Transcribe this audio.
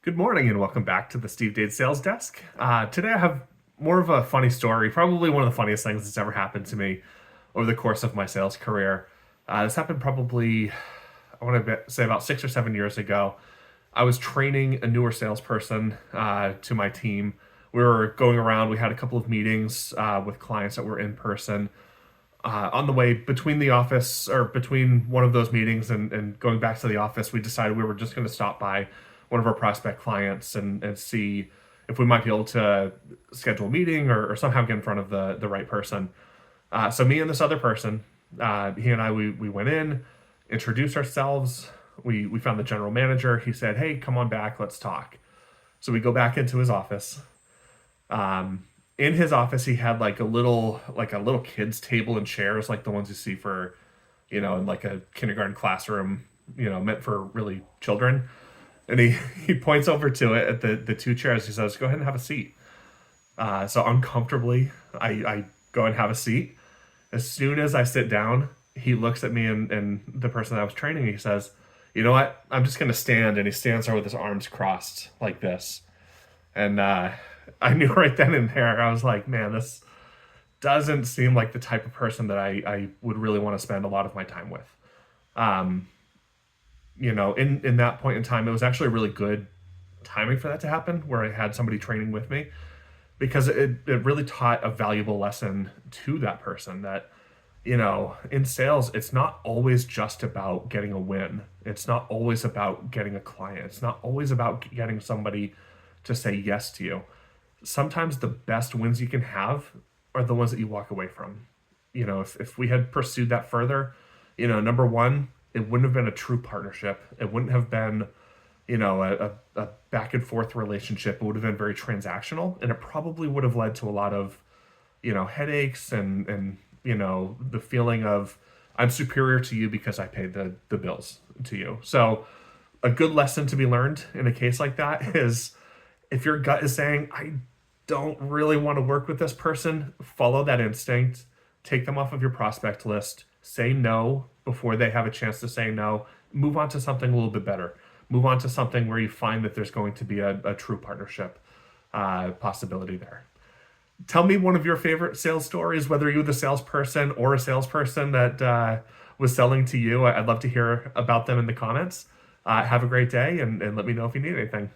Good morning and welcome back to the Steve Dade Sales Desk. Today I have more of a funny story, probably one of the funniest things that's ever happened to me over the course of my sales career. This happened probably, I want to say about 6 or 7 years ago. I was training a newer salesperson to my team. We were going around, we had a couple of meetings with clients that were in person. On the way between the office or between one of those meetings and going back to the office, we decided we were just going to stop by one of our prospect clients and see if we might be able to schedule a meeting or somehow get in front of the right person. So me and this other person, he and I, we went in, introduced ourselves. We found the general manager. He said, "Hey, come on back, let's talk." So we go back into his office. In his office, he had like a little kids table and chairs, like the ones you see for, in like a kindergarten classroom, meant for really children. And he points over to it at the two chairs. He says, "Go ahead and have a seat." So uncomfortably, I go and have a seat. As soon as I sit down, he looks at me and the person that I was training. He says, "You know what? I'm just going to stand." And he stands there with his arms crossed like this. And I knew right then and there, I was like, man, this doesn't seem like the type of person that I would really want to spend a lot of my time with. Um, in that point in time, it was actually really good timing for that to happen, where I had somebody training with me, because it really taught a valuable lesson to that person that, in sales, it's not always just about getting a win. It's not always about getting a client. It's not always about getting somebody to say yes to you. Sometimes the best wins you can have are the ones that you walk away from. If we had pursued that further, number one, it wouldn't have been a true partnership. It wouldn't have been, a back and forth relationship. It would have been very transactional, and it probably would have led to a lot of, headaches and the feeling of I'm superior to you because I paid the bills to you. So a good lesson to be learned in a case like that is, if your gut is saying, I don't really want to work with this person, follow that instinct, take them off of your prospect list, say no before they have a chance to say no, move on to something a little bit better. Move on to something where you find that there's going to be a true partnership possibility there. Tell me one of your favorite sales stories, whether you're the salesperson or a salesperson that was selling to you. I'd love to hear about them in the comments. Have a great day and let me know if you need anything.